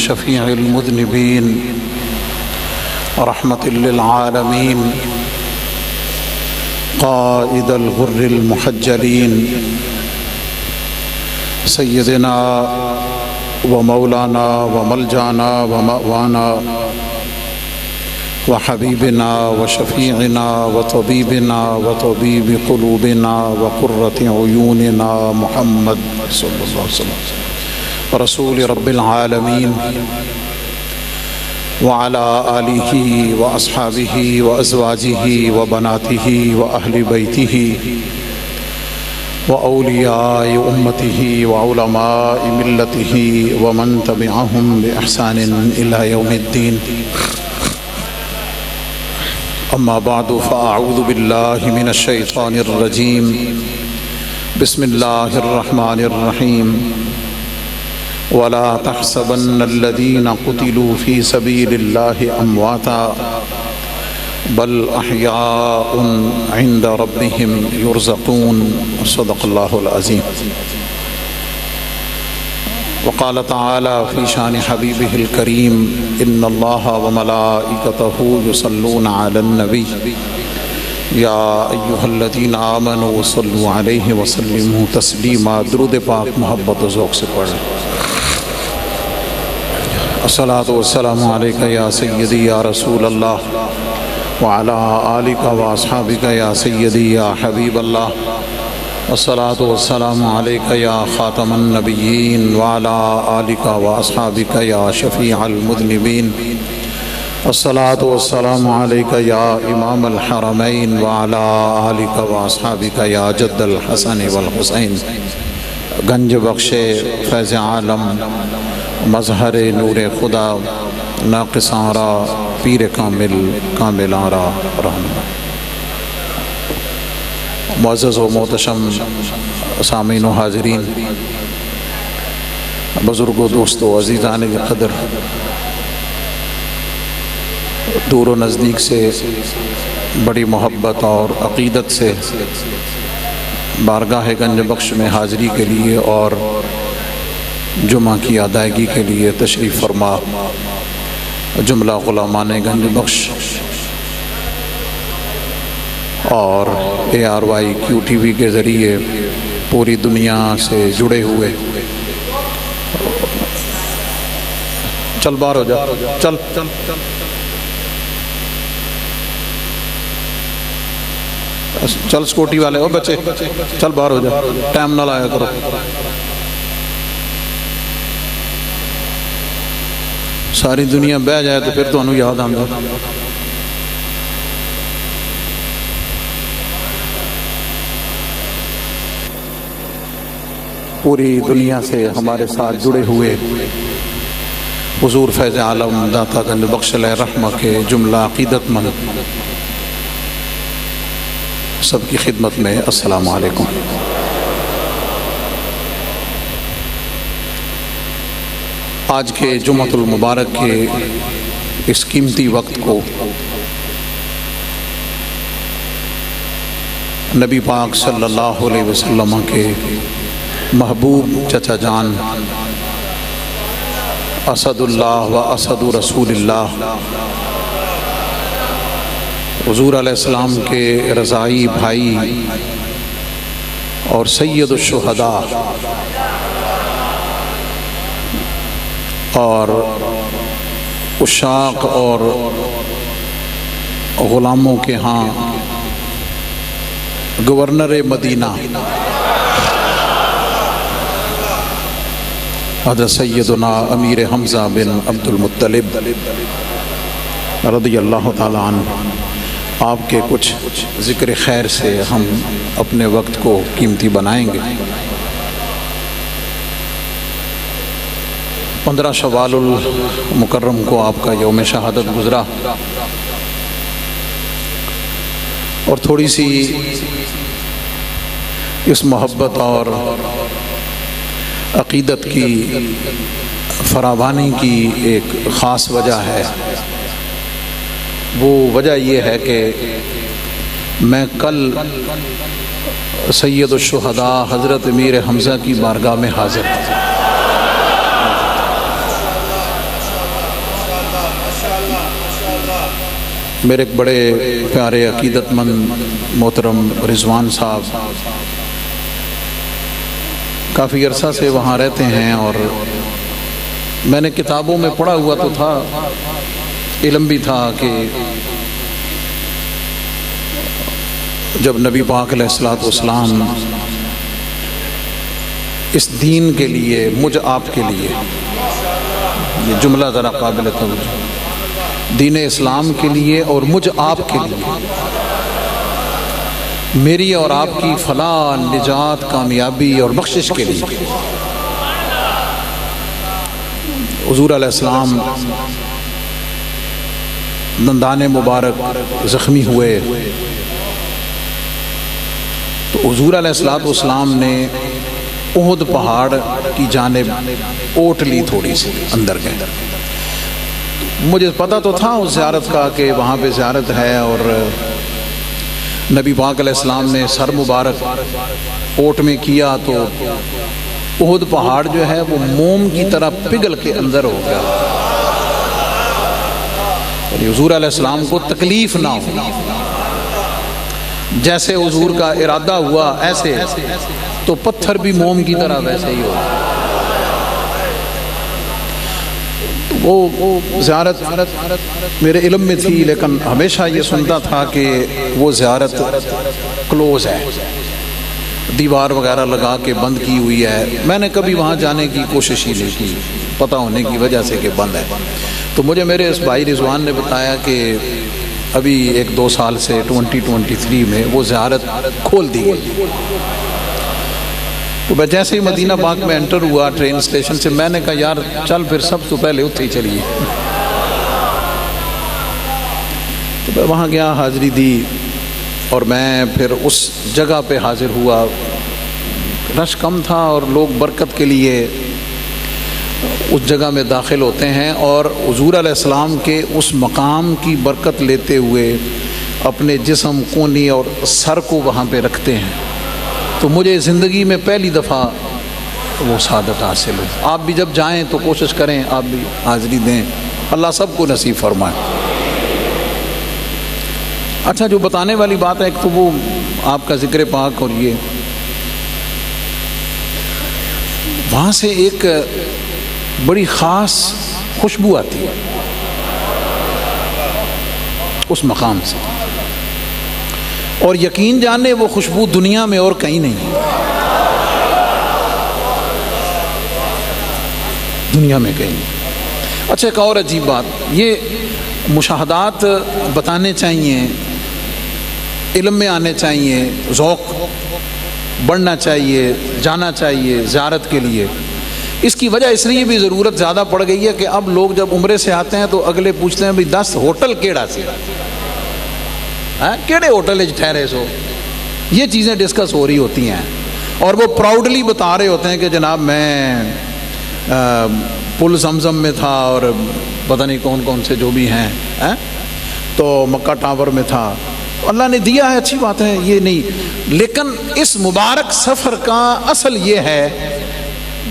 شفيع المذنبين رحمة للعالمين قائد الغر المحجلين سيدنا ومولانا وملجانا ومأوانا وحبيبنا وشفيعنا وطبيبنا وطبيب قلوبنا وقرة عيوننا محمد صلى الله عليه وسلم رسول رب العالمين وعلى آله وأصحابه وأزواجه وبناته وأهل بيته وأولياء أمته وعلماء ملته ومن تبعهم بإحسان إلى يوم الدين أما بعد فأعوذ بالله من الشيطان الرجيم بسم الله الرحمن الرحيم ولا تحسبن الذين قتلوا في سبيل الله أمواتا بل أحياء عند ربهم يرزقون صدق الله العظيم وقال تعالى في شان حبيبه الكريم إن الله وملائكته يصلون على النبي يا أيها الذين آمنوا صلوا عليه وسلموا تسليما درود پاک محبت و ذوق سے پڑھیں الصلاة والسلام عليك يا سيدي يا رسول الله وعلى آلك وأصحابك يا سيدي يا حبيب الله الصلاة والسلام عليك يا خاتم النبيين وعلى آلك وأصحابك يا شفيع المذنبين الصلاة والسلام عليك يا إمام الحرمين وعلى آلك وأصحابك يا جد الحسن والحسين گنج بخش فیض عالم مظہر نور خدا ناقص آرا پیر کامل کامل آرا رہنما معزز و محتشم سامعین و حاضرین بزرگ و دوست و عزیزان قدر دور و نزدیک سے بڑی محبت اور عقیدت سے بارگاہ گنج بخش میں حاضری کے لیے اور جمعہ کی ادائیگی کے لیے تشریف فرما جملہ غلامان گنج بخش اور ARYQTV کے ذریعے پوری دنیا سے جڑے ہوئے چل باہر ہو جا چل چل سکوٹی والے ہو بچے چل باہر ہو جا ٹائم نہ لایا کرو ساری دنیا بہ جائے تو پھر تو انہوں یاد آنگا پوری دنیا سے ہمارے ساتھ جڑے ہوئے حضور فیض عالم داتا گنج بخش علیہ رحمہ کے جملہ عقیدت مند سب کی خدمت میں السلام علیکم آج کے جمعۃ المبارک کے اس قیمتی وقت کو نبی پاک صلی اللہ علیہ وسلم کے محبوب چچا جان اسد اللہ و اسد رسول اللہ حضور علیہ السلام کے رضائی بھائی اور سید الشہداء اور عشاق اور غلاموں کے ہاں گورنر مدینہ حضرت سیدنا امیر حمزہ بن عبد المطلب رضی اللہ تعالیٰ عنہ آپ کے کچھ ذکر خیر سے ہم اپنے وقت کو قیمتی بنائیں گے 15 شوال المکرم کو آپ کا یوم شہادت گزرا اور تھوڑی سی اس محبت اور عقیدت کی فراوانی کی ایک خاص وجہ ہے وہ وجہ یہ ہے کہ میں کل سید الشہداء حضرت امیر حمزہ کی بارگاہ میں حاضر تھا میرے ایک بڑے پیارے عقیدت مند محترم رضوان صاحب کافی عرصہ سے وہاں رہتے ہیں، اور میں نے کتابوں میں پڑھا ہوا تو تھا، علم بھی تھا کہ جب نبی پاک علیہ الصلوۃ والسلام اس دین کے لیے، مجھ آپ کے لیے، یہ جملہ ذرا قابل توجہ، دین اسلام کے لیے اور مجھ آپ کے لیے، میری اور آپ کی فلاح، نجات، کامیابی اور بخشش کے لیے حضور علیہ السلام دندان مبارک زخمی ہوئے تو حضور علیہ الصلوۃ والسلام نے احد پہاڑ کی جانب اوٹ لی، تھوڑی سی اندر گئے۔ مجھے پتہ تو تھا اس زیارت کا کہ وہاں پہ زیارت ہے، اور نبی پاک علیہ السلام نے سر مبارک اوٹ میں کیا تو احد پہاڑ جو ہے وہ موم کی طرح پگھل کے اندر ہو گیا، یعنی حضور علیہ السلام کو تکلیف نہ ہو، جیسے حضور کا ارادہ ہوا ایسے تو پتھر بھی موم کی طرح ویسے ہی ہو۔ وہ زیارت میرے علم میں تھی، لیکن ہمیشہ یہ سنتا تھا کہ وہ زیارت کلوز ہے، دیوار وغیرہ لگا کے بند کی ہوئی ہے۔ میں نے کبھی وہاں جانے کی کوشش ہی نہیں کی، پتہ ہونے کی وجہ سے کہ بند ہے۔ تو مجھے میرے اس بھائی رضوان نے بتایا کہ ابھی 1-2 سال سے 2023 میں وہ زیارت کھول دی گئی۔ تو میں جیسے ہی مدینہ پاک میں انٹر ہوا ٹرین اسٹیشن سے، میں نے کہا یار چل پھر سب تو پہلے اتھے ہی چلیے۔ تو میں وہاں گیا، حاضری دی، اور میں پھر اس جگہ پہ حاضر ہوا۔ رش کم تھا اور لوگ برکت کے لیے اس جگہ میں داخل ہوتے ہیں، اور حضور علیہ السلام کے اس مقام کی برکت لیتے ہوئے اپنے جسم، کونی اور سر کو وہاں پہ رکھتے ہیں۔ تو مجھے زندگی میں پہلی دفعہ وہ سعادت حاصل ہوئی۔ آپ بھی جب جائیں تو کوشش کریں آپ بھی حاضری دیں، اللہ سب کو نصیب فرمائے۔ اچھا، جو بتانے والی بات ہے ایک تو وہ آپ کا ذکر پاک، اور یہ وہاں سے ایک بڑی خاص خوشبو آتی ہے اس مقام سے، اور یقین جانے وہ خوشبو دنیا میں اور کہیں نہیں ہے، دنیا میں کہیں نہیں۔ اچھا، ایک اور عجیب بات، یہ مشاہدات بتانے چاہیے، علم میں آنے چاہیے، ذوق بڑھنا چاہیے، جانا چاہیے زیارت کے لیے۔ اس کی وجہ اس لیے بھی ضرورت زیادہ پڑ گئی ہے کہ اب لوگ جب عمرے سے آتے ہیں تو اگلے پوچھتے ہیں بھئی 10 ہوٹل کیڑا سے کیڑے ہوٹل ٹھہرے سو، یہ چیزیں ڈسکس ہو رہی ہوتی ہیں، اور وہ پراؤڈلی بتا رہے ہوتے ہیں کہ جناب میں پل زمزم میں تھا، اور پتہ نہیں کون کون سے جو بھی ہیں، تو مکہ ٹاور میں تھا۔ اللہ نے دیا ہے، اچھی بات ہے، یہ نہیں، لیکن اس مبارک سفر کا اصل یہ ہے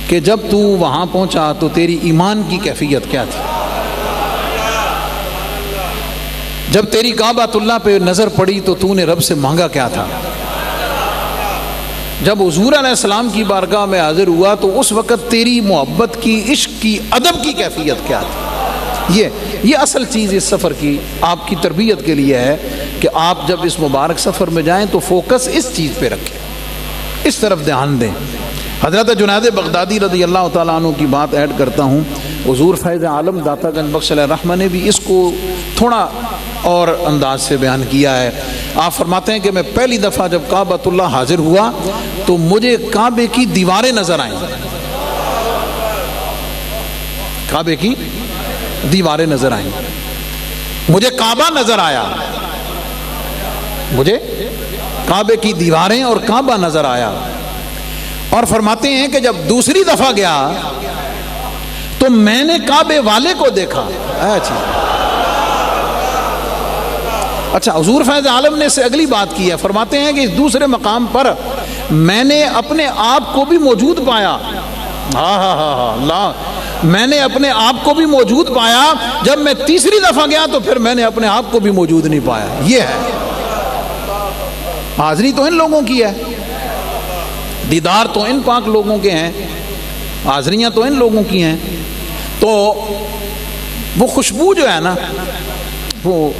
کہ جب تو وہاں پہنچا تو تیری ایمان کی کیفیت کیا تھی، جب تیری کعبۃ اللہ پہ نظر پڑی تو نے رب سے مانگا کیا تھا، جب حضور علیہ السلام کی بارگاہ میں حاضر ہوا تو اس وقت تیری محبت کی، عشق کی، ادب کی کیفیت کیا تھی۔ یہ اصل چیز اس سفر کی آپ کی تربیت کے لیے ہے کہ آپ جب اس مبارک سفر میں جائیں تو فوکس اس چیز پہ رکھیں، اس طرف دھیان دیں۔ حضرت جنید بغدادی رضی اللہ تعالیٰ عنہ کی بات ایڈ کرتا ہوں، حضور فیض عالم داتا گنج بخش علیہ الرحمہ نے بھی اس کو تھوڑا اور انداز سے بیان کیا ہے۔ آپ فرماتے ہیں کہ میں پہلی دفعہ جب کعبۃ اللہ حاضر ہوا تو مجھے کعبے کی دیواریں نظر آئیں، کعبے کی دیواریں نظر آئیں، مجھے کعبہ نظر آیا، مجھے کعبے کی دیواریں اور کعبہ نظر آیا۔ اور فرماتے ہیں کہ جب دوسری دفعہ گیا تو میں نے کعبے والے کو دیکھا۔ اچھا، حضور فیض عالم نے سے اگلی بات کی ہے، فرماتے ہیں کہ اس دوسرے مقام پر میں نے اپنے آپ کو بھی موجود پایا۔ اللہ میں نے اپنے آپ کو بھی موجود پایا، جب میں تیسری دفعہ گیا تو پھر میں نے اپنے آپ کو بھی موجود نہیں پایا. یہ ہے حاضری تو ان لوگوں کی ہے، دیدار تو ان پاک لوگوں کے ہیں، حاضریاں تو ان لوگوں کی ہیں. تو وہ خوشبو جو ہے نا وہ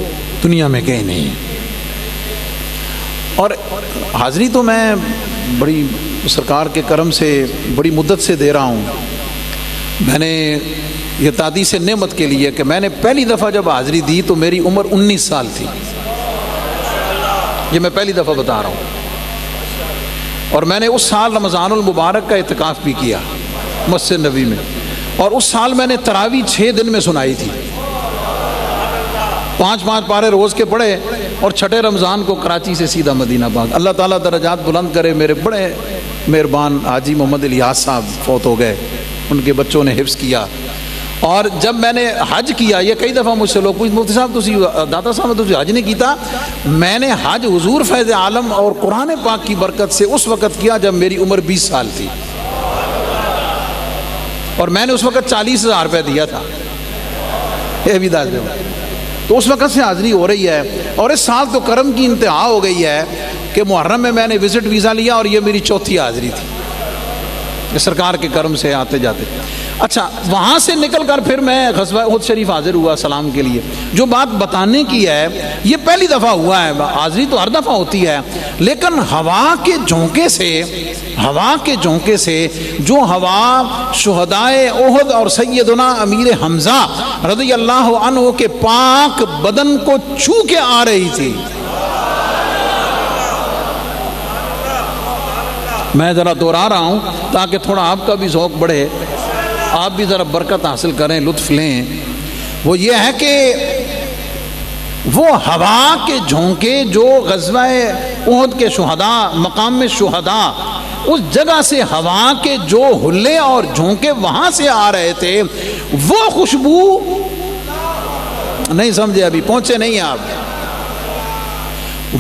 دنیا میں کہیں نہیں ہے. اور حاضری تو میں بڑی سرکار کے کرم سے بڑی مدت سے دے رہا ہوں. میں نے یہ تادیث نعمت کے لیے کہ میں نے پہلی دفعہ جب حاضری دی تو میری عمر 19 سال تھی. یہ میں پہلی دفعہ بتا رہا ہوں. اور میں نے اس سال رمضان المبارک کا اعتکاف بھی کیا مسجد نبی میں، اور اس سال میں نے تراویح 6 دن میں سنائی تھی. 5 پارے روز کے پڑھے، اور چھٹے رمضان کو کراچی سے سیدھا مدینہ پاک. اللہ تعالیٰ درجات بلند کرے. میرے بڑے مہربان حاجی محمد الیاس صاحب فوت ہو گئے، ان کے بچوں نے حفظ کیا. اور جب میں نے حج کیا، یہ کئی دفعہ مجھ سے لوگ پوچھتے مفتی صاحب تسی داتا صاحب تسی حج نہیں کیتا. میں نے حج حضور فیض عالم اور قرآن پاک کی برکت سے اس وقت کیا جب میری عمر 20 سال تھی، اور میں نے اس وقت 40,000 روپے دیا تھا. یہ بھی داس دو. تو اس وقت سے حاضری ہو رہی ہے. اور اس سال تو کرم کی انتہا ہو گئی ہے کہ محرم میں نے وزٹ ویزا لیا، اور یہ میری 4تھی حاضری تھی سرکار کے کرم سے آتے جاتے. اچھا، وہاں سے نکل کر پھر میں غزوہ احد شریف حاضر ہوا سلام کے لیے. جو بات بتانے کی ہے یہ پہلی دفعہ ہوا ہے. حاضری تو ہر دفعہ ہوتی ہے، لیکن ہوا کے جھونکے سے جو ہوا شہدائے احد اور سیدنا امیر حمزہ رضی اللہ عنہ کے پاک بدن کو چھو کے آ رہی تھی. میں ذرا دوہرا رہا ہوں تاکہ تھوڑا آپ کا بھی ذوق بڑھے، آپ بھی ذرا برکت حاصل کریں، لطف لیں. وہ یہ ہے کہ وہ ہوا کے جھونکے جو غزوہ احد کے شہداء، مقام میں شہداء، اس جگہ سے ہوا کے جو ہلے اور جھونکے وہاں سے آ رہے تھے، وہ خوشبو نہیں سمجھے، ابھی پہنچے نہیں آپ.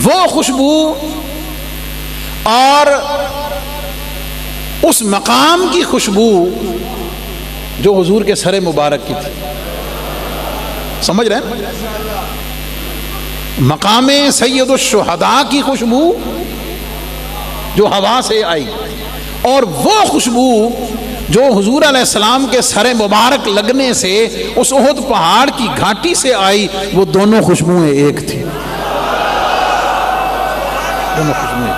وہ خوشبو اور اس مقام کی خوشبو جو حضور کے سر مبارک کی تھی، سمجھ رہے ہیں؟ مقام سید الشہداء کی خوشبو جو ہوا سے آئی، اور وہ خوشبو جو حضور علیہ السلام کے سر مبارک لگنے سے اس احد پہاڑ کی گھاٹی سے آئی، وہ دونوں خوشبوئیں ایک تھی. دونوں خوشبوئیں.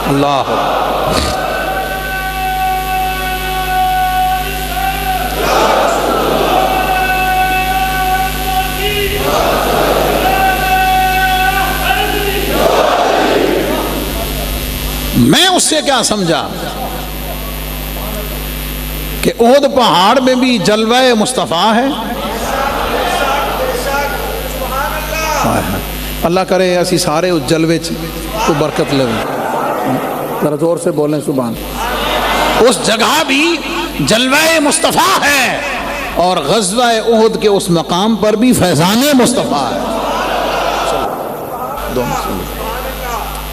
اللہ میں اس سے کیا سمجھا کہ احد پہاڑ میں بھی جلوہ مصطفیٰ ہے. اللہ کرے اسی سارے اس جلوے تو برکت لیں. ذرا زور سے بولیں سبحان. اس جگہ بھی جلوہ مصطفیٰ ہے، اور غزوہ احد کے اس مقام پر بھی فیضان مصطفیٰ ہے.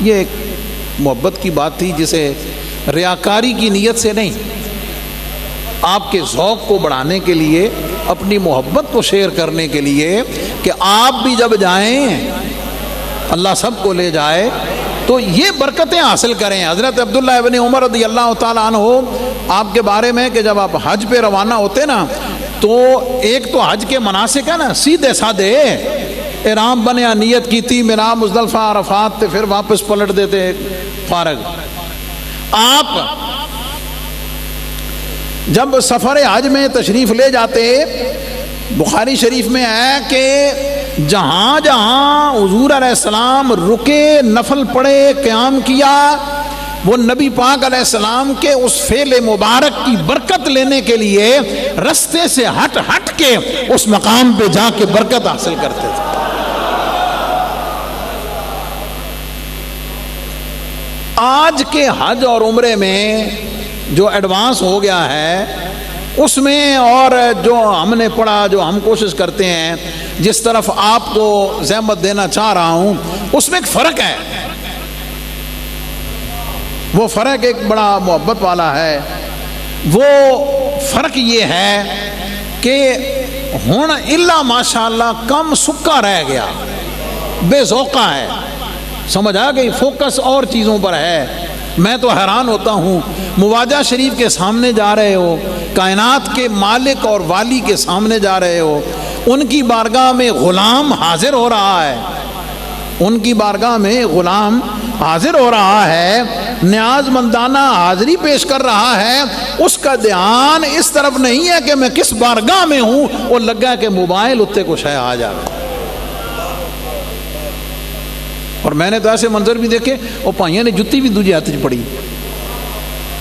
یہ ایک محبت کی بات تھی جسے ریاکاری کی نیت سے نہیں، آپ کے ذوق کو بڑھانے کے لیے، اپنی محبت کو شیئر کرنے کے لیے کہ آپ بھی جب جائیں اللہ سب کو لے جائے تو یہ برکتیں حاصل کریں. حضرت عبداللہ ابن عمر رضی اللہ تعالیٰ عنہ آپ کے بارے میں کہ جب آپ حج پہ روانہ ہوتے نا تو ایک تو حج کے مناسک ہے نا سیدھے سادے، احرام بنیا، نیت کی تھی، مینا، مزدلفہ، عرفات، پھر واپس پلٹ دیتے فارغ. آپ جب سفر حج میں تشریف لے جاتے، بخاری شریف میں ہے کہ جہاں جہاں حضور علیہ السلام رکے، نفل پڑھے، قیام کیا، وہ نبی پاک علیہ السلام کے اس فعل مبارک کی برکت لینے کے لیے رستے سے ہٹ کے اس مقام پہ جا کے برکت حاصل کرتے تھے. آج کے حج اور عمرے میں جو ایڈوانس ہو گیا ہے اس میں، اور جو ہم نے پڑھا، جو ہم کوشش کرتے ہیں، جس طرف آپ کو زحمت دینا چاہ رہا ہوں، اس میں ایک فرق ہے. وہ فرق ایک بڑا محبت والا ہے. وہ فرق یہ ہے کہ ہن الا ماشاءاللہ کم سکا رہ گیا، بے ذوقہ ہے، سمجھ آ گئی، فوکس اور چیزوں پر ہے۔ میں تو حیران ہوتا ہوں، مواجہ شریف کے سامنے جا رہے ہو، کائنات کے مالک اور والی کے سامنے جا رہے ہو، ان کی بارگاہ میں غلام حاضر ہو رہا ہے، ان کی بارگاہ میں غلام حاضر ہو رہا ہے، نیاز مندانہ حاضری پیش کر رہا ہے، اس کا دھیان اس طرف نہیں ہے کہ میں کس بارگاہ میں ہوں، وہ لگا کہ موبائل اتنے کچھ ہے آ جائے۔ اور میں نے تو ایسے منظر بھی دیکھے، وہ پائیاں نے جتی بھی دوجے ہاتھ پڑی،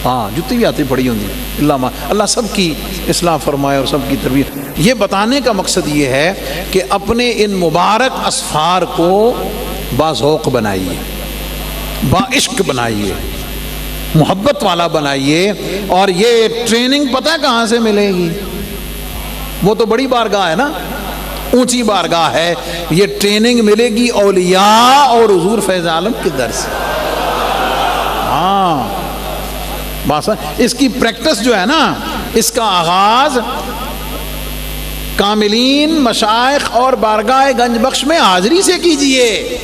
ہاں جتی بھی ہاتھ پڑی ہوندی۔ اللہ سب کی اصلاح فرمائے اور سب کی تربیت۔ یہ بتانے کا مقصد یہ ہے کہ اپنے ان مبارک اسفار کو باذوق بنائیے، باعشق بنائیے، محبت والا بنائیے۔ اور یہ ٹریننگ پتہ ہے کہاں سے ملے گی؟ وہ تو بڑی بارگاہ ہے نا، اونچی بارگاہ ہے، یہ ٹریننگ ملے گی اولیاء اور حضور فیض عالم کے در سے۔ ہاں بس اس کی پریکٹس جو ہے نا، اس کا آغاز کاملین مشائخ اور بارگاہ گنج بخش میں حاضری سے کیجئے۔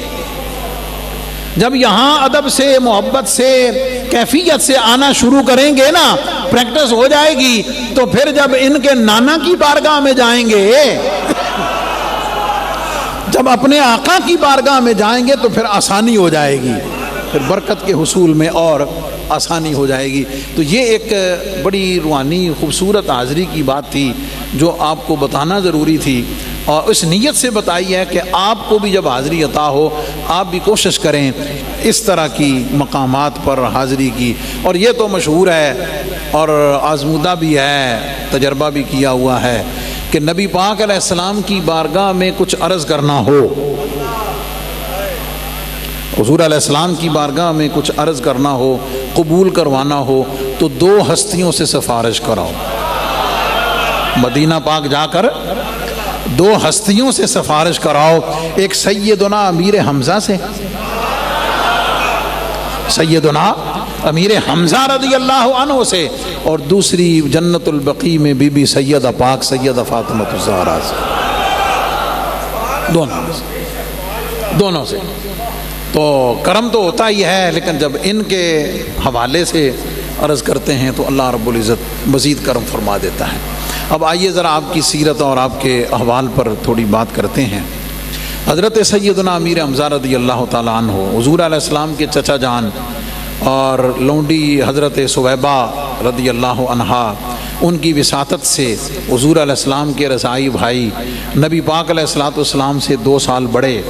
جب یہاں ادب سے، محبت سے، کیفیت سے آنا شروع کریں گے نا، پریکٹس ہو جائے گی، تو پھر جب ان کے نانا کی بارگاہ میں جائیں گے، جب اپنے آقا کی بارگاہ میں جائیں گے تو پھر آسانی ہو جائے گی، پھر برکت کے حصول میں اور آسانی ہو جائے گی۔ تو یہ ایک بڑی روحانی خوبصورت حاضری کی بات تھی جو آپ کو بتانا ضروری تھی، اور اس نیت سے بتائی ہے کہ آپ کو بھی جب حاضری عطا ہو، آپ بھی کوشش کریں اس طرح کی مقامات پر حاضری کی۔ اور یہ تو مشہور ہے اور آزمودہ بھی ہے، تجربہ بھی کیا ہوا ہے کہ نبی پاک علیہ السلام کی بارگاہ میں کچھ عرض کرنا ہو، حضور علیہ السلام کی بارگاہ میں کچھ عرض کرنا ہو، قبول کروانا ہو، تو 2 ہستیوں سے سفارش کراؤ۔ مدینہ پاک جا کر 2 ہستیوں سے سفارش کراؤ، ایک سیدنا امیر حمزہ سے، سیدنا امیر حمزہ رضی اللہ عنہ سے، اور دوسری جنت البقیع میں بی بی سیدہ پاک سیدہ فاطمہ الزہرا سے، دونوں سے۔ تو کرم تو ہوتا ہی ہے، لیکن جب ان کے حوالے سے عرض کرتے ہیں تو اللہ رب العزت مزید کرم فرما دیتا ہے۔ اب آئیے ذرا آپ کی سیرت اور آپ کے احوال پر تھوڑی بات کرتے ہیں۔ حضرت سیدنا امیر حمزہ رضی اللہ تعالیٰ عنہ، حضور علیہ السلام کے چچا جان اور لونڈی حضرت سویبہ رضی اللہ عنہا، ان کی وساطت سے حضور علیہ السلام کے رضائی بھائی نبی پاک علیہ السلام سے 2 سال بڑے،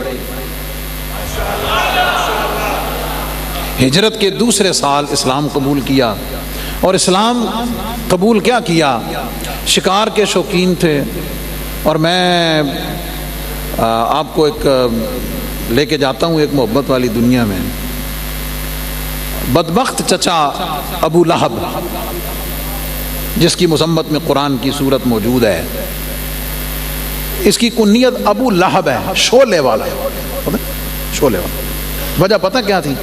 ہجرت کے دوسرے سال اسلام قبول کیا۔ اور اسلام قبول کیا کیا؟ شکار کے شوقین تھے۔ اور میں آپ کو ایک لے کے جاتا ہوں ایک محبت والی دنیا میں۔ بدبخت چچا ابو لہب، جس کی مذمت میں قرآن کی صورت موجود ہے، اس کی کنیت ابو لہب ہے، شعلے والا، شعلے والا۔ وجہ پتہ کیا تھی؟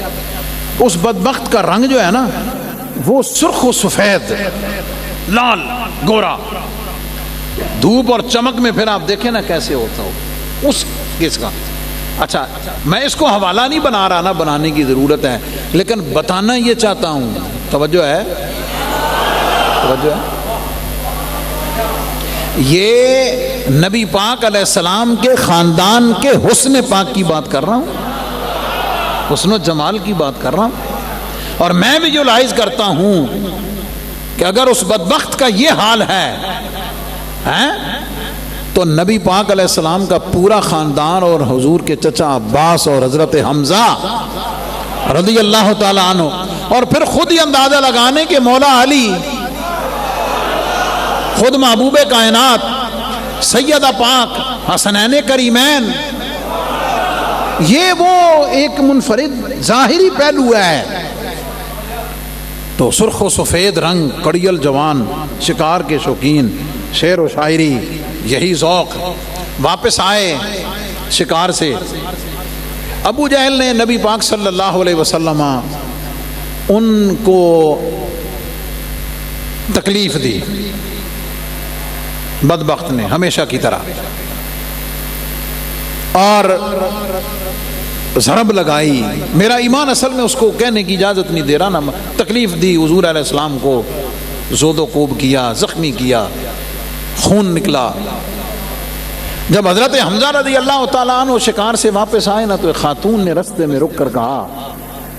اس بدبخت کا رنگ جو ہے نا، وہ سرخ و سفید، لال گورا، دھوپ اور چمک میں پھر آپ دیکھیں نا کیسے ہوتا ہو اس کس کا۔ اچھا، میں اس کو حوالہ نہیں بنا رہا، نا بنانے کی ضرورت ہے، لیکن بتانا یہ چاہتا ہوں، توجہ ہے، توجہ ہے، یہ نبی پاک علیہ السلام کے خاندان کے حسن پاک کی بات کر رہا ہوں، حسن و جمال کی بات کر رہا ہوں۔ اور میں بھی جو لاحظ کرتا ہوں کہ اگر اس بدبخت کا یہ حال ہے تو نبی پاک علیہ السلام کا پورا خاندان اور حضور کے چچا عباس اور حضرت حمزہ رضی اللہ تعالی عنہ، اور پھر خود ہی اندازہ لگانے کہ مولا علی، خود محبوب کائنات سیدہ پاک حسنین کریمین، یہ وہ ایک منفرد ظاہری پہلو ہے۔ تو سرخ و سفید رنگ، کڑیل جوان، شکار کے شوقین، شعر و شاعری، یہی ذوق، واپس آئے شکار سے۔ ابو جہل نے نبی پاک صلی اللہ علیہ وسلم ان کو تکلیف دی بدبخت نے ہمیشہ کی طرح، اور ضرب لگائی. میرا ایمان اصل میں اس کو کہنے کی اجازت نہیں دے رہا نا. تکلیف دی حضور علیہ السلام کو، زود و کوب کیا، زخمی کیا، خون نکلا. جب حضرت حمزہ رضی اللہ تعالیٰ عنہ شکار سے واپس آئے نا، تو ایک خاتون نے رستے میں رک کر کہا،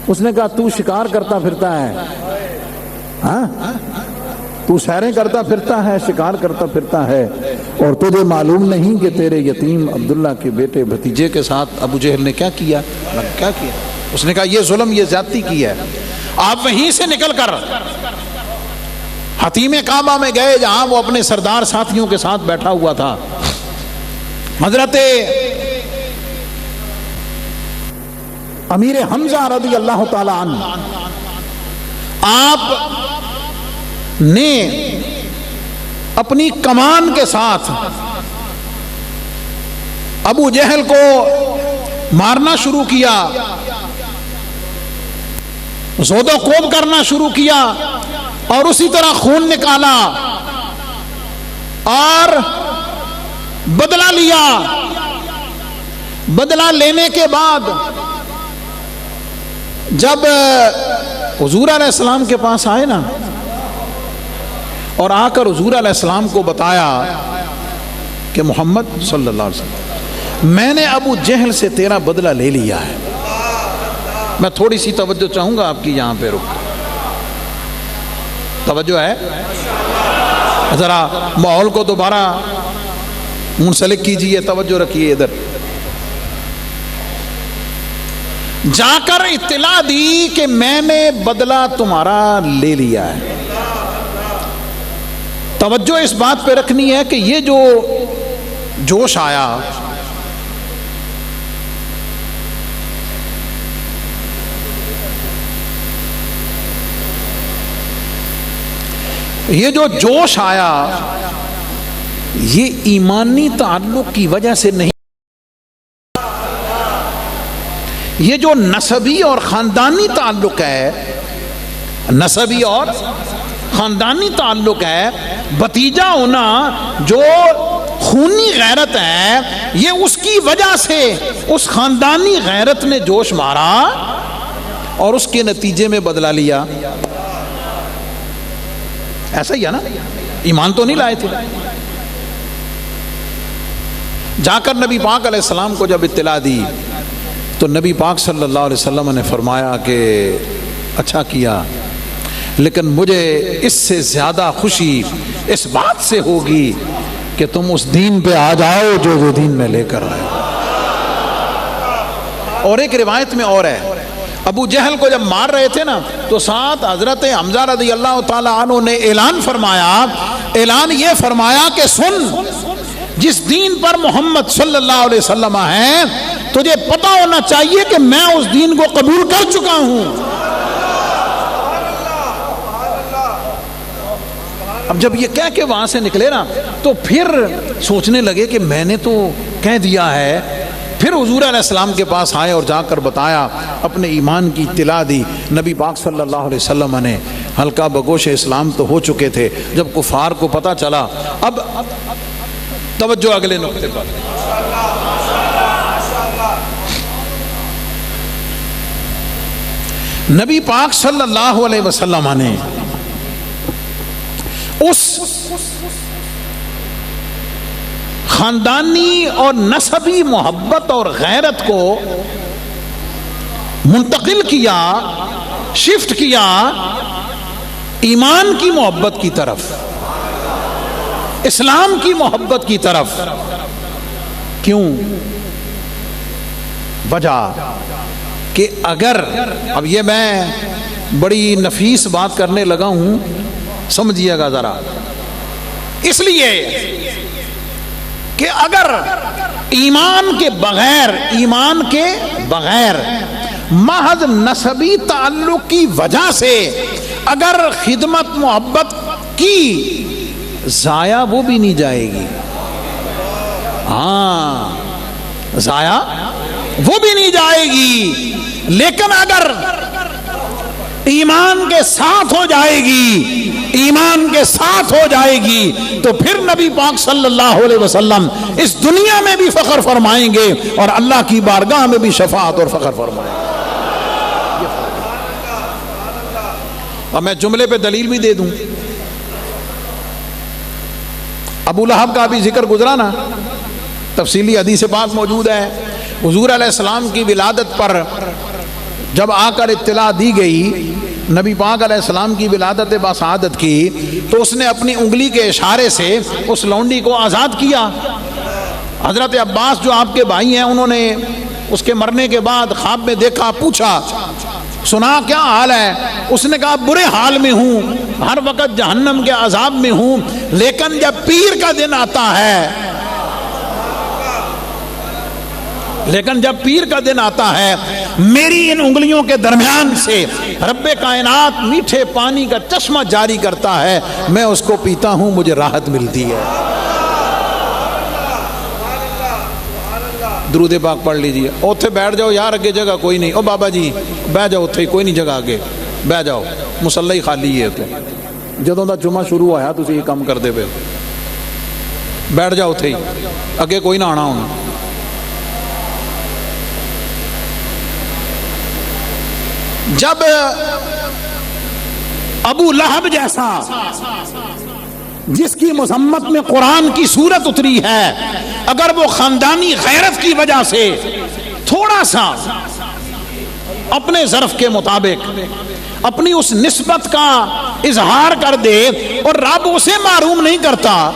اس نے کہا تو شکار کرتا پھرتا ہے، ہاں تو سیریں کرتا پھرتا ہے، شکار کرتا پھرتا ہے، اور تجھے معلوم نہیں کہ تیرے یتیم عبداللہ کے بیٹے بھتیجے کے ساتھ ابو جہل نے کیا کیا؟ کیا کیا؟ اس نے کہا یہ ظلم، یہ زیادتی کی ہے. آپ وہیں سے نکل کر حتیم کعبہ میں گئے جہاں وہ اپنے سردار ساتھیوں کے ساتھ بیٹھا ہوا تھا. حضرت امیر حمزہ رضی اللہ تعالی عنہ، آپ نے اپنی کمان کے ساتھ ابو جہل کو مارنا شروع کیا، زود و کوب کرنا شروع کیا، اور اسی طرح خون نکالا اور بدلہ لیا. بدلہ لینے کے بعد جب حضور علیہ السلام کے پاس آئے نا، اور آ کر حضور علیہ السلام کو بتایا کہ محمد صلی اللہ علیہ وسلم، میں نے ابو جہل سے تیرا بدلہ لے لیا ہے. میں تھوڑی سی توجہ چاہوں گا آپ کی، یہاں پہ رک، توجہ ہے؟ ذرا ماحول کو دوبارہ منسلک کیجئے، توجہ رکھیے ادھر. جا کر اطلاع دی کہ میں نے بدلہ تمہارا لے لیا ہے. توجہ اس بات پہ رکھنی ہے کہ یہ جو جوش آیا، یہ جو جوش آیا، یہ ایمانی تعلق کی وجہ سے نہیں، یہ جو نسبی اور خاندانی تعلق ہے، نسبی اور خاندانی تعلق ہے، بھتیجا ہونا جو خونی غیرت ہے، یہ اس کی وجہ سے اس خاندانی غیرت نے جوش مارا اور اس کے نتیجے میں بدلہ لیا. ایسا ہی ہے نا؟ ایمان تو نہیں لائے تھے. جا کر نبی پاک علیہ السلام کو جب اطلاع دی تو نبی پاک صلی اللہ علیہ وسلم نے فرمایا کہ اچھا کیا، لیکن مجھے اس سے زیادہ خوشی اس بات سے ہوگی کہ تم اس دین پہ آ جاؤ جو دین میں لے کر آئے. اور ایک روایت میں اور ہے، ابو جہل کو جب مار رہے تھے نا، تو ساتھ حضرت حمزہ رضی اللہ تعالی عنہ نے اعلان فرمایا، اعلان یہ فرمایا کہ سن، جس دین پر محمد صلی اللہ علیہ وسلم ہے، تجھے پتہ ہونا چاہیے کہ میں اس دین کو قبول کر چکا ہوں. اب جب یہ کہہ کے وہاں سے نکلے نا، تو پھر سوچنے لگے کہ میں نے تو کہہ دیا ہے. پھر حضور علیہ السلام کے پاس آئے اور جا کر بتایا، اپنے ایمان کی اطلاع دی. نبی پاک صلی اللہ علیہ وسلم نے ہلکا بگوش اسلام تو ہو چکے تھے، جب کفار کو پتہ چلا. اب توجہ اگلے نقطے پر. نبی پاک صلی اللہ علیہ وسلم نے اس خاندانی اور نسبی محبت اور غیرت کو منتقل کیا، شفٹ کیا ایمان کی محبت کی طرف، اسلام کی محبت کی طرف. کیوں؟ وجہ کہ اگر، اب یہ میں بڑی نفیس بات کرنے لگا ہوں، سمجھیے گا ذرا، اس لیے کہ اگر ایمان کے بغیر محض نسبی تعلق کی وجہ سے اگر خدمت محبت کی، ضائع وہ بھی نہیں جائے گی. ہاں، ضائع وہ بھی نہیں جائے گی، لیکن اگر ایمان کے ساتھ ہو جائے گی ایمان کے ساتھ ہو جائے گی تو پھر نبی پاک صلی اللہ علیہ وسلم اس دنیا میں بھی فخر فرمائیں گے اور اللہ کی بارگاہ میں بھی شفاعت اور فخر فرمائیں گے۔ اب میں جملے پہ دلیل بھی دے دوں۔ ابو لہب کا بھی ذکر گزرا نا، تفصیلی حدیث پاک موجود ہے۔ حضور علیہ السلام کی ولادت پر جب آ کر اطلاع دی گئی نبی پاک علیہ السلام کی ولادت بسعادت کی، تو اس نے اپنی انگلی کے اشارے سے اس لونڈی کو آزاد کیا۔ حضرت عباس جو آپ کے بھائی ہیں، انہوں نے اس کے مرنے کے بعد خواب میں دیکھا، پوچھا سنا کیا حال ہے؟ اس نے کہا برے حال میں ہوں، ہر وقت جہنم کے عذاب میں ہوں، لیکن جب پیر کا دن آتا ہے، میری ان انگلیوں کے درمیان سے رب کائنات میٹھے پانی کا چشمہ جاری کرتا ہے، میں اس کو پیتا ہوں، مجھے راحت ملتی ہے۔ درود پاک پڑھ لیجئے۔ اوتھے بیٹھ جاؤ یار، اگے جگہ کوئی نہیں۔ او بابا جی بیٹھ جاؤ، اوتھے کوئی نہیں جگہ، اگے بیٹھ جاؤ، مصلی ہی خالی ہے۔ جدوں دا جمعہ شروع ہوا تسی یہ کام کردے پے، بیٹھ جاؤ اوتھے ہی، اگے کوئی نہ آنا ہونا۔ جب ابو لہب جیسا جس کی مذمت میں قرآن کی صورت اتری ہے، اگر وہ خاندانی غیرت کی وجہ سے تھوڑا سا اپنے ظرف کے مطابق اپنی اس نسبت کا اظہار کر دے اور رب اسے معروم نہیں کرتا،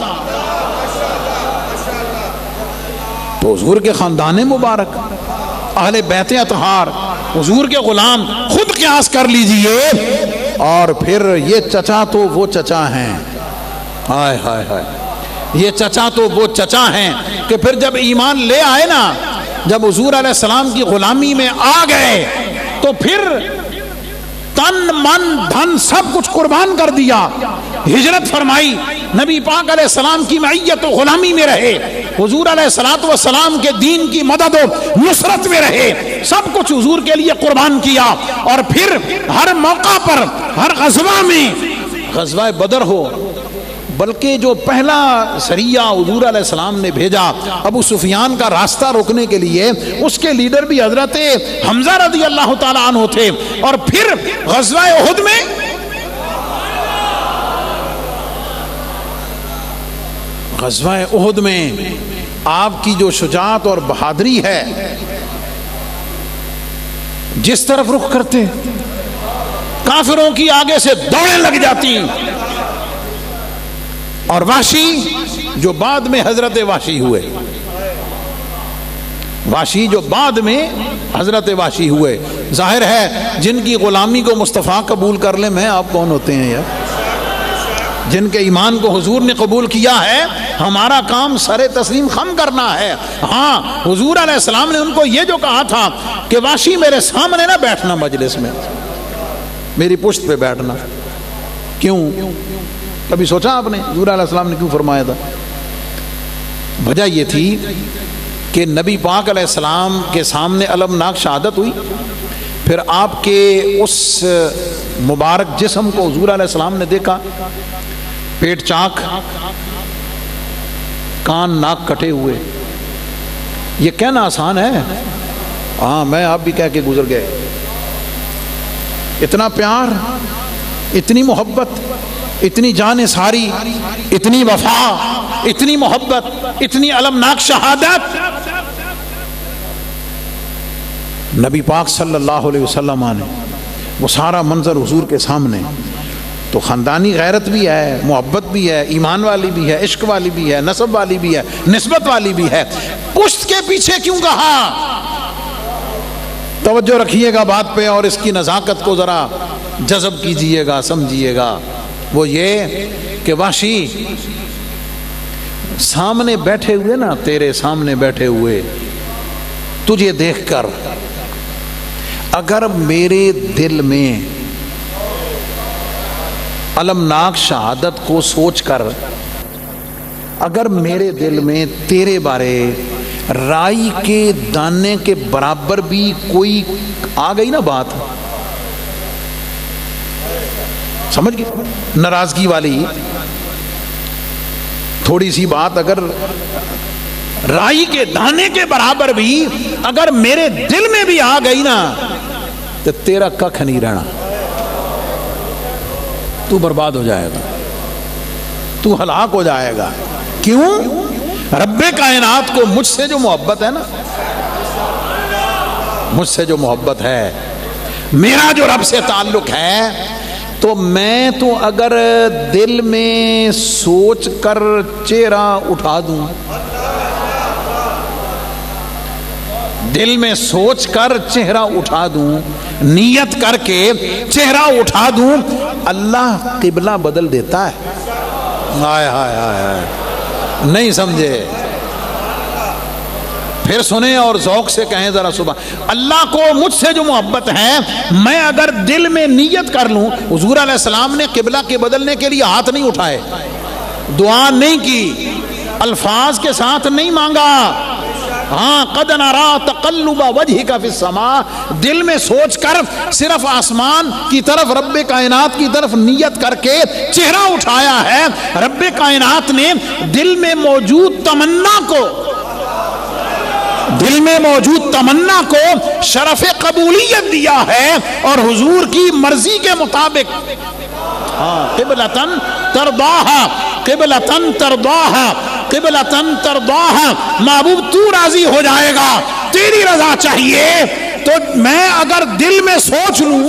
تو حضور کے خاندان مبارک، اہل بیت اطہار، حضور کے غلام خود قیاس کر لیجئے۔ اور پھر یہ چچا تو وہ چچا ہیں، ہائے ہائے ہائے، یہ چچا تو وہ چچا ہیں کہ پھر جب ایمان لے آئے نا، جب حضور علیہ السلام کی غلامی میں آ گئے تو پھر تن من دھن سب کچھ قربان کر دیا، ہجرت فرمائی، نبی پاک علیہ السلام کی معیت و غلامی میں رہے، حضور علیہ السلام کے دین کی مدد و نصرت میں رہے، سب کچھ حضور کے لیے قربان کیا۔ اور پھر ہر موقع پر، ہر غزوہ میں، غزوہ بدر ہو، بلکہ جو پہلا سریہ حضور علیہ السلام نے بھیجا ابو سفیان کا راستہ روکنے کے لیے، اس کے لیڈر بھی حضرت حمزہ رضی اللہ تعالیٰ عنہ تھے۔ اور پھر غزوہ احد میں آپ کی جو شجاعت اور بہادری ہے، جس طرف رخ کرتے کافروں کی آگے سے دوڑیں لگ جاتی، اور وحشی جو بعد میں حضرت وحشی ہوئے، ظاہر ہے جن کی غلامی کو مصطفیٰ قبول کر لیں، میں آپ کون ہوتے ہیں یار؟ جن کے ایمان کو حضور نے قبول کیا ہے، ہمارا کام سر تسلیم خم کرنا ہے۔ ہاں، حضور علیہ السلام نے ان کو یہ جو کہا تھا کہ وحشی میرے سامنے نہ بیٹھنا، مجلس میں میری پشت پہ بیٹھنا، کیوں؟ کبھی سوچا آپ نے حضور علیہ السلام نے کیوں فرمایا تھا؟ وجہ یہ تھی کہ نبی پاک علیہ السلام کے سامنے المناک شہادت ہوئی، پھر آپ کے اس مبارک جسم کو حضور علیہ السلام نے دیکھا، پیٹ چاک، کان ناک کٹے ہوئے۔ یہ کہنا آسان ہے، ہاں میں آپ بھی کہہ کے گزر گئے۔ اتنا پیار، اتنی محبت، اتنی جان ساری، اتنی وفا، اتنی محبت، اتنی المناک شہادت، نبی پاک صلی اللہ علیہ وسلم نے وہ سارا منظر حضور کے سامنے، تو خاندانی غیرت بھی ہے، محبت بھی ہے، ایمان والی بھی ہے، عشق والی بھی ہے، نسب والی بھی ہے، نسبت والی بھی ہے۔ پشت کے پیچھے کیوں کہا؟ توجہ رکھیے گا بات پہ اور اس کی نزاکت کو ذرا جذب کیجئے گا، سمجھیے گا۔ وہ یہ کہ وحشی سامنے بیٹھے ہوئے نا، تیرے سامنے بیٹھے ہوئے، تجھے دیکھ کر اگر میرے دل میں المناک شہادت کو سوچ کر، اگر میرے دل میں تیرے بارے رائی کے دانے کے برابر بھی کوئی آ گئی نا بات، سمجھ گئے؟ ناراضگی والی تھوڑی سی بات اگر رائی کے دانے کے برابر بھی اگر میرے دل میں بھی آ گئی نا تو تیرا ککھ نہیں رہنا، تو برباد ہو جائے گا، تو ہلاک ہو جائے گا۔ کیوں؟ رب کائنات کو مجھ سے جو محبت ہے نا، مجھ سے جو محبت ہے، میرا جو رب سے تعلق ہے، تو میں تو اگر دل میں سوچ کر چہرہ اٹھا دوں، دل میں سوچ کر چہرہ اٹھا دوں، نیت کر کے چہرہ اٹھا دوں، اللہ قبلہ بدل دیتا ہے۔ ہائے ہائے ہائے، نہیں سمجھے؟ پھر سنیں اور ذوق سے کہیں ذرا سبحان اللہ۔ کو مجھ سے جو محبت ہے، میں اگر دل میں نیت کر لوں، حضور علیہ السلام نے قبلہ کے بدلنے کے لیے ہاتھ نہیں اٹھائے، دعا نہیں کی، الفاظ کے ساتھ نہیں مانگا، ہاں قد نرا تقلب وجهك فی السماء، دل میں سوچ کر صرف آسمان کی طرف، رب کائنات کی طرف نیت کر کے چہرہ اٹھایا ہے۔ رب کائنات نے دل میں موجود تمنا کو، دل میں موجود تمنا کو شرف قبولیت دیا ہے، اور حضور کی مرضی کے مطابق قبلتن ترضاہا، قبلتن ترضاہا، قبلتن ترضاہا، محبوب تو راضی ہو جائے گا، تیری رضا چاہیے، تو میں اگر دل میں سوچ لوں،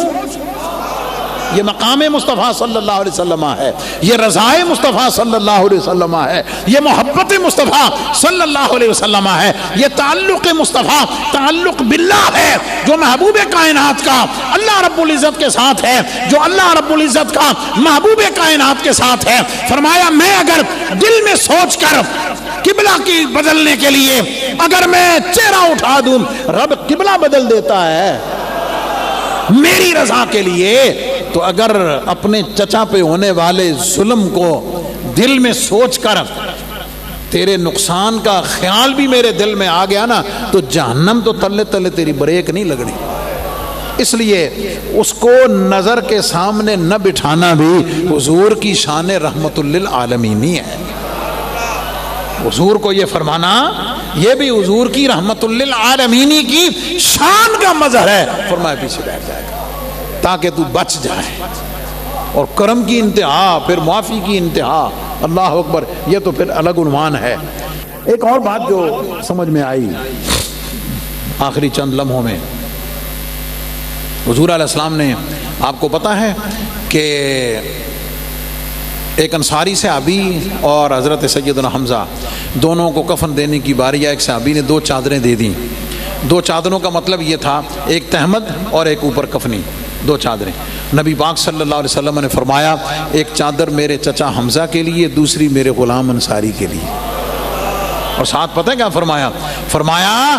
یہ مقام مصطفیٰ صلی اللہ علیہ وسلم ہے، یہ رضائے مصطفیٰ صلی اللہ علیہ وسلم ہے، یہ محبت مصطفیٰ صلی اللہ علیہ وسلم ہے، یہ تعلق مصطفیٰ تعلق باللہ ہے، جو محبوب کائنات کا اللہ رب العزت کے ساتھ ہے، جو اللہ رب العزت کا محبوب کائنات کے ساتھ ہے۔ فرمایا میں اگر دل میں سوچ کر قبلہ کی بدلنے کے لیے اگر میں چہرہ اٹھا دوں، رب قبلہ بدل دیتا ہے میری رضا کے لیے۔ تو اگر اپنے چچا پہ ہونے والے ظلم کو دل میں سوچ کر تیرے نقصان کا خیال بھی میرے دل میں آ گیا نا، تو جہنم تو تلے تلے تیری بریک نہیں لگنی۔ اس لیے اس کو نظر کے سامنے نہ بٹھانا بھی حضور کی شان رحمت للعالمینی ہے۔ حضور کو یہ فرمانا یہ بھی حضور کی رحمت للعالمینی کی شان کا مظہر ہے۔ فرمایا پیچھے بیٹھ جائے گا تاکہ تو بچ جائے، اور کرم کی انتہا، پھر معافی کی انتہا، اللہ اکبر، یہ تو پھر الگ عنوان ہے۔ ایک اور بات جو سمجھ میں آئی آخری چند لمحوں میں، حضور علیہ السلام نے، آپ کو پتا ہے کہ ایک انصاری صحابی اور حضرت سیدنا حمزہ دونوں کو کفن دینے کی باری، ایک صحابی نے 2 چادریں دے دیں۔ 2 چادروں کا مطلب یہ تھا، ایک تہمد اور ایک اوپر کفنی، 2 چادریں۔ نبی پاک صلی اللہ علیہ وسلم نے فرمایا ایک چادر میرے چچا حمزہ کے لیے، دوسری میرے غلام انصاری کے لیے۔ اور ساتھ پتہ ہے کیا فرمایا؟ فرمایا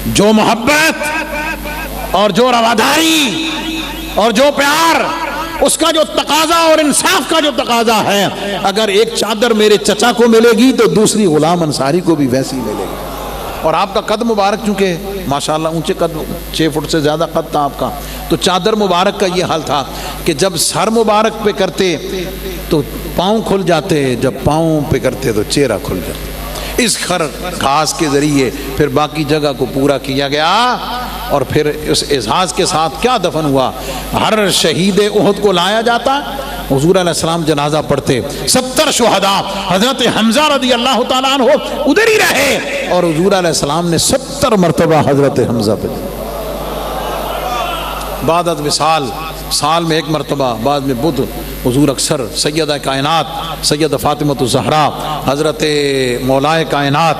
جو محبت اور جو رواداری اور جو پیار، اس کا جو تقاضا اور انصاف کا جو تقاضا ہے، اگر ایک چادر میرے چچا کو ملے گی تو دوسری غلام انصاری کو بھی ویسی ملے گی۔ اور آپ کا قد مبارک چونکہ ماشاءاللہ اونچے قد، 6 فٹ سے زیادہ قد تھا آپ کا، تو چادر مبارک کا یہ حال تھا کہ جب سر مبارک پہ کرتے تو پاؤں کھل جاتے، جب پاؤں پہ کرتے تو چہرہ کھل جاتا۔ اس خاص کے ذریعے پھر باقی جگہ کو پورا کیا گیا، اور پھر اس اعزاز کے ساتھ کیا دفن ہوا؟ ہر شہید احد کو لایا جاتا، حضور علیہ السلام جنازہ پڑھتے، 70 شہداء، حضرت حمزہ رضی اللہ تعالیٰ عنہ ادھر ہی رہے، اور حضور علیہ السلام نے 70 مرتبہ حضرت حمزہ پہ، بعد وصال سال میں 1 مرتبہ، بعد میں بدھ، حضور اکثر سیدہ کائنات سیدہ فاطمہ الزہرا، حضرت مولائے کائنات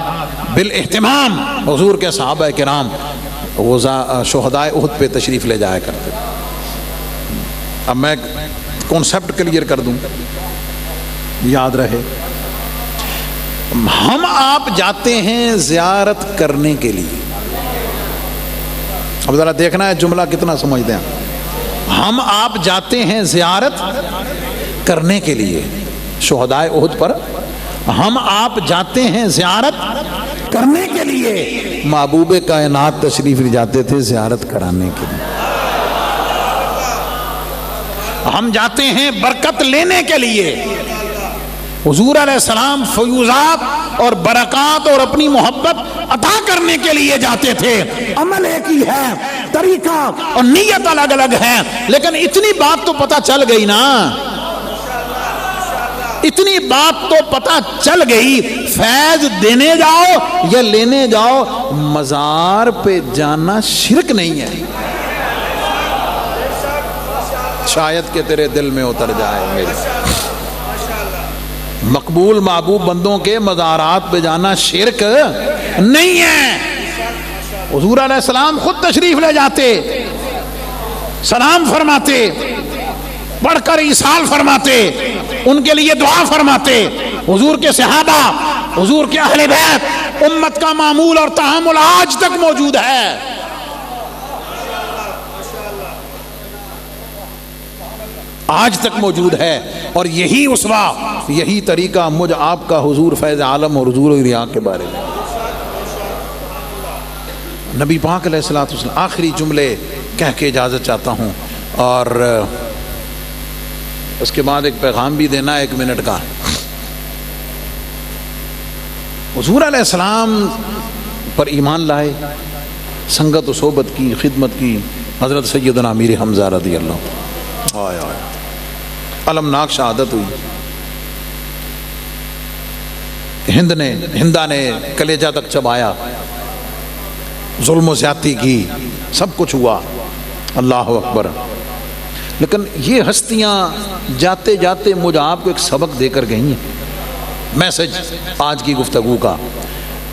بالاہتمام حضور کے صحابہ کرام وہ شہدائے احد پہ تشریف لے جایا کرتے۔ اب میں کانسیپٹ کلیئر کر دوں، یاد رہے، ہم آپ جاتے ہیں زیارت کرنے کے لیے۔ اب ذرا دیکھنا ہے جملہ کتنا سمجھتے ہیں۔ ہم آپ جاتے ہیں زیارت کرنے کے لیے، شہدائے احد پر ہم آپ جاتے ہیں زیارت کرنے کے لیے، محبوب کائنات تشریف لے جاتے تھے زیارت کرانے کے لیے۔ ہم جاتے ہیں برکت لینے کے لیے. حضور علیہ السلام فیوزات اور برکات اور اپنی محبت عطا کرنے کے لیے جاتے تھے. عمل ایک ہی ہے, طریقہ اور نیت الگ الگ ہے, لیکن اتنی بات تو پتہ چل گئی نا, اتنی بات تو پتہ چل گئی, فیض دینے جاؤ یا لینے جاؤ, مزار پہ جانا شرک نہیں ہے. شاید کہ تیرے دل میں اتر جائے میرے. مقبول محبوب بندوں کے مزارات پہ جانا شرک نہیں ہے. حضور علیہ السلام خود تشریف لے جاتے, سلام فرماتے, پڑھ کر ایصال فرماتے, ان کے لیے دعا فرماتے. حضور کے صحابہ, حضور کے اہل بیت, امت کا معمول اور تعامل آج تک موجود ہے. آج تک موجود ہے. اور یہی اسوہ, یہی طریقہ مجھ آپ کا حضور فیض عالم اور حضور ریا کے بارے میں. نبی پاک علیہ الصلوۃ والسلام, آخری جملے کہہ کے اجازت چاہتا ہوں, اور اس کے بعد ایک پیغام بھی دینا 1 منٹ کا. حضور علیہ السلام پر ایمان لائے, سنگت و صحبت کی, خدمت کی حضرت سیدنا امیر حمزہ رضی اللہ عنہ. المناک شہادت ہوئی. ہندا نے کلیجہ تک چبایا, ظلم و زیادتی کی, سب کچھ ہوا, اللہ اکبر. لیکن یہ ہستیاں جاتے جاتے مجھ آپ کو ایک سبق دے کر گئی ہیں. میسج آج کی گفتگو کا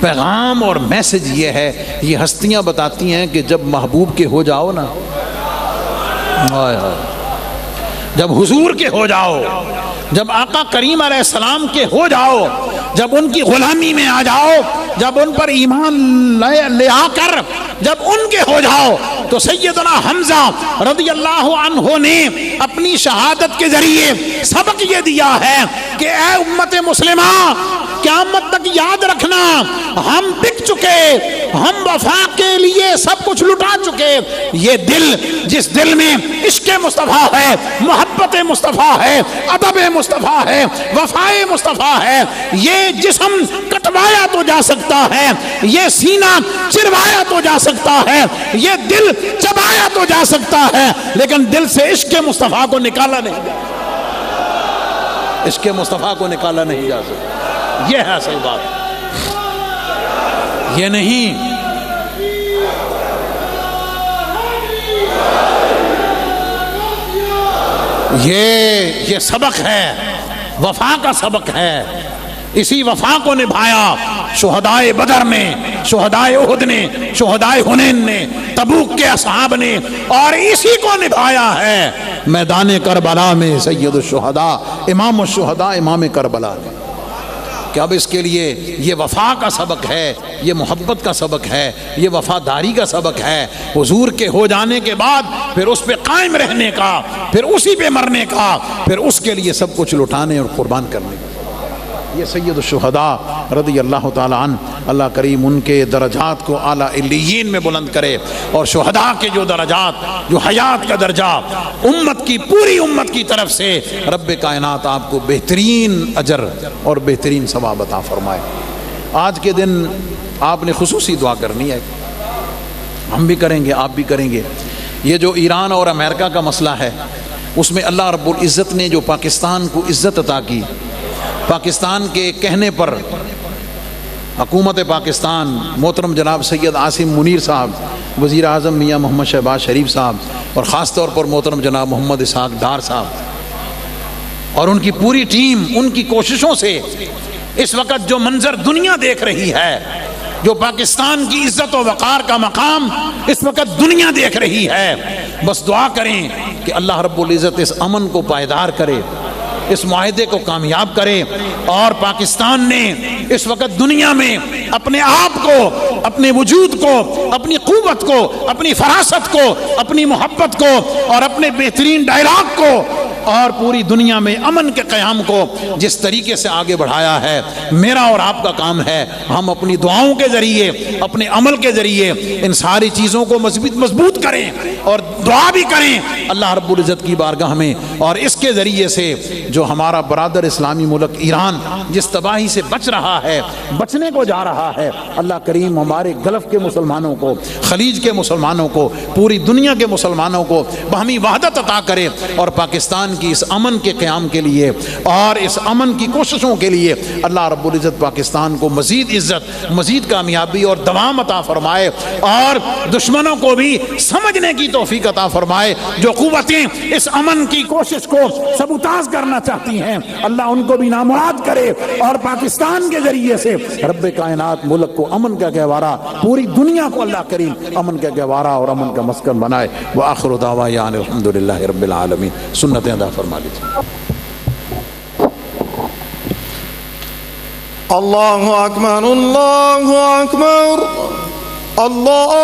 پیغام اور میسج یہ ہے, یہ ہستیاں بتاتی ہیں کہ جب محبوب کے ہو جاؤ نا, جب حضور کے ہو جاؤ, جب آقا کریم علیہ السلام کے ہو جاؤ, جب ان کی غلامی میں آ جاؤ, جب ان پر ایمان لے آ کر جب ان کے ہو جاؤ, تو سیدنا حمزہ رضی اللہ عنہ نے اپنی شہادت کے ذریعے سبق یہ دیا ہے کہ اے امت مسلمہ, قیامت تک یاد رکھنا, ہم بک چکے, ہم وفا کے لیے سب کچھ لٹا چکے. یہ دل, جس دل میں عشق مصطفیٰ ہے, محبت مصطفیٰ ہے, ادب مصطفیٰ ہے, وفائے مصطفیٰ ہے, یہ جسم کٹوایا تو جا سکتا ہے, یہ سینہ چروایا تو جا سکتا ہے, یہ دل چبایا تو جا سکتا ہے, لیکن دل سے عشق مصطفیٰ کو نکالا نہیں جا سکتا. عشق مصطفیٰ کو نکالا نہیں جا سکتا. یہ ہے اصل بات, یہ نہیں. یہ سبق ہے, وفا کا سبق ہے. اسی وفا کو نبھایا شہدائے بدر نے, شہدائے احد نے, شہدائے حنین نے, تبوک کے اصحاب نے, اور اسی کو نبھایا ہے میدان کربلا میں سید الشہداء, امام الشہداء, امام کربلا نے. کہ اب اس کے لیے یہ وفا کا سبق ہے, یہ محبت کا سبق ہے, یہ وفاداری کا سبق ہے. حضور کے ہو جانے کے بعد پھر اس پہ قائم رہنے کا, پھر اسی پہ مرنے کا, پھر اس کے لیے سب کچھ لٹانے اور قربان کرنے کا. یہ سید الشہداء رضی اللہ تعالی عنہ, اللہ کریم ان کے درجات کو اعلیٰ علیین میں بلند کرے, اور شہداء کے جو درجات, جو حیات کا درجہ, امت کی, پوری امت کی طرف سے رب کائنات آپ کو بہترین اجر اور بہترین ثواب عطا فرمائے. آج کے دن آپ نے خصوصی دعا کرنی ہے, ہم بھی کریں گے, آپ بھی کریں گے. یہ جو ایران اور امریکہ کا مسئلہ ہے, اس میں اللہ رب العزت نے جو پاکستان کو عزت عطا کی, پاکستان کے کہنے پر حکومت پاکستان, محترم جناب سید عاصم منیر صاحب, وزیر اعظم میاں محمد شہباز شریف صاحب, اور خاص طور پر محترم جناب محمد اسحاق ڈار صاحب اور ان کی پوری ٹیم, ان کی کوششوں سے اس وقت جو منظر دنیا دیکھ رہی ہے, جو پاکستان کی عزت و وقار کا مقام اس وقت دنیا دیکھ رہی ہے, بس دعا کریں کہ اللہ رب العزت اس امن کو پائیدار کرے, اس معاہدے کو کامیاب کرے, اور پاکستان نے اس وقت دنیا میں اپنے آپ کو, اپنے وجود کو, اپنی قوت کو, اپنی فراست کو, اپنی محبت کو, اور اپنے بہترین ڈائلاگ کو اور پوری دنیا میں امن کے قیام کو جس طریقے سے آگے بڑھایا ہے، میرا اور آپ کا کام ہے ہم اپنی دعاؤں کے ذریعے، اپنے عمل کے ذریعے ان ساری چیزوں کو مضبوط کریں اور دعا بھی کریں اللہ رب العزت کی بارگاہ میں، اور اس کے ذریعے سے جو ہمارا برادر اسلامی ملک ایران جس تباہی سے بچ رہا ہے، بچنے کو جا رہا ہے، اللہ کریم ہمارے گلف کے مسلمانوں کو، خلیج کے مسلمانوں کو، پوری دنیا کے مسلمانوں کو باہمی وحدت عطا کرے، اور پاکستان کی اس امن کے قیام کے لیے اور اس امن کی کوششوں کے لیے اللہ رب العزت پاکستان کو مزید عزت، مزید کامیابی اور دوام عطا فرمائے، اور دشمنوں کو بھی سمجھنے کی توفیق عطا فرمائے۔ جو قوتیں اس امن کی کوشش کو سبوتاژ کرنا چاہتی ہیں اللہ ان کو بھی نامراد کرے، اور پاکستان کے ذریعے سے رب کائنات ملک کو امن کا گہوارہ، پوری دنیا کو اللہ کریم امن کا گہوارہ اور امن کا مسکن بنائے۔ وآخر دعوانا الحمدللہ رب العالمین۔ سنتیں ادا فرما لیجیے۔ اللہ اکبر اللہ اکبر اللہ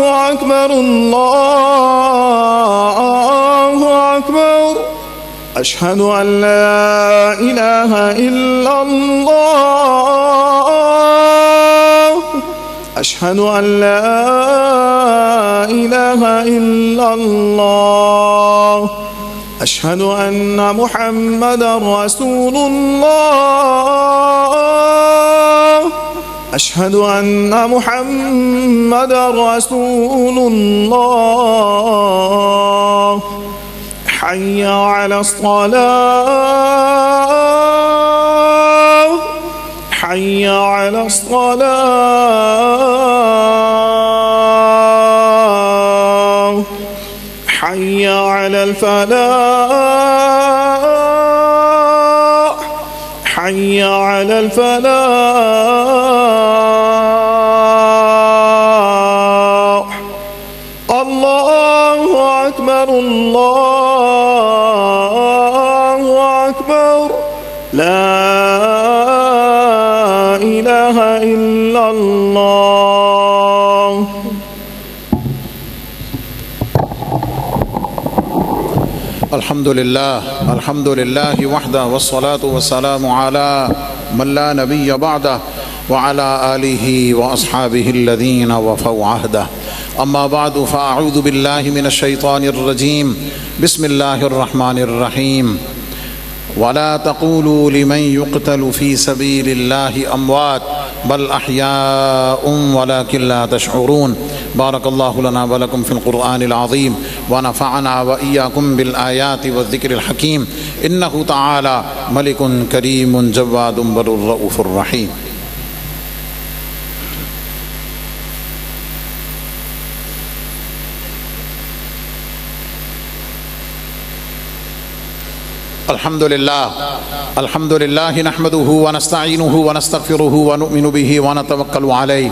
اکبر اللہ اکبر اشہد ان لا الہ الا اللہ اشہد ان لا الہ الا اللہ اشہد ان محمد رسول اللہ اشہد ان محمد رسول اللہ حی علی الصلاة حی علی الصلاة حی علی الفلاح حی علی الفلاح اللہ اکبر اللہ اکبر لا الہ الا اللہ۔ الحمد للہ وحدہ والصلاة والسلام علی من لا نبی بعدہ وعلى آلہ واصحابہ الذین وفوا عہدہ اما بعد فاعوذ باللہ من الشیطان الرجیم بسم اللہ الرحمن الرحیم ولا تقولوا لمن يقتل في سبيل الله أموات بل أحياء ولكن لا تشعرون بارك الله لنا ولكم في القرآن العظيم ونفعنا وإياكم بالآيات والذكر الحكيم إنه تعالى ملك كريم جواد بر الرؤوف الرحيم۔ الحمد لله نحمده ونستعينه ونستغفره ونؤمن به ونتوكل عليه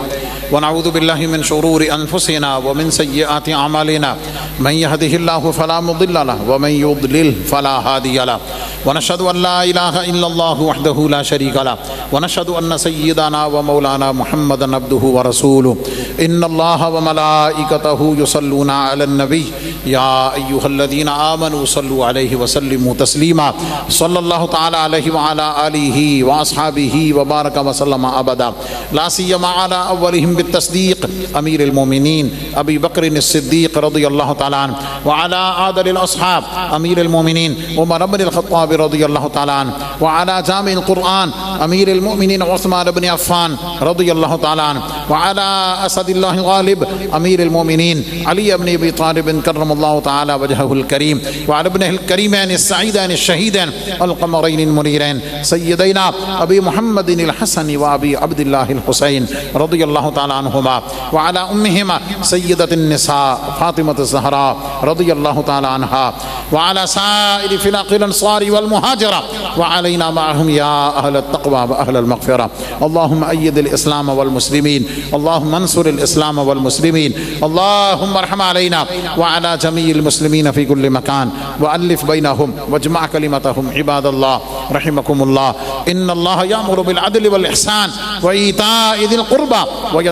ونعوذ بالله من شرور أنفسنا ومن سيئات أعمالنا من يهده الله فلا مضل له ومن يضلل فلا هادي له ونشهد أن لا إله إلا الله وحده لا شريك له ونشهد أن سيدنا ومولانا محمدا عبده ورسوله إن الله وملائكته يصلون على النبي يا أيها الذين آمنوا صلوا عليه وسلموا تسليما صلى الله تعالى عليه وعلى آله وأصحابه وبارك وسلم أبدا لا سيما على أولهم بالتصديق أمير المؤمنين أبي بكر الصديق رضي الله تعالى عنه وعلى عادل الأصحاب أمير المؤمنين عمر بن الخطاب رضي الله تعالى عنه وعلى جامع القرآن أمير المؤمنين عثمان بن عفان رضي الله تعالى عنه وعلى أسد الله غالب أمير المؤمنين علي بن أبي طالب كرم الله تعالى وجهه الكريم وعلى ابنه الكريمين السعيدين الشهيدين القمرين المنيرين سيدنا أبي محمد الحسن وأبي عبد الله الحسين رضي الله تعالى عنهما وعلى أمهما سيدة النساء فاطمة الزهراء رضي الله تعالى عنها وعلى سائر فلاق الأنصار والمهاجرة وعلينا معهم يا أهل التقوى وأهل المغفرة اللهم أيد الإسلام والمسلمين اللهم انصر الإسلام والمسلمين اللهم ارحم علينا وعلى جميع المسلمين في كل مكان وألف بينهم واجمع كلمتهم عباد الله رحمكم الله إن الله يأمر بالعدل والإحسان وإيتاء ذي القربى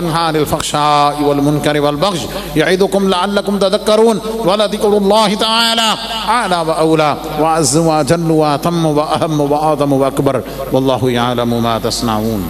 وينهى عن الفحشاء والمنكر والبغي يعظكم لعلكم تذكرون ولذكر الله تعالى أعلى وأولى وأعز وأجل وأتم وأهم وأعظم وأكبر والله يعلم ما تصنعون.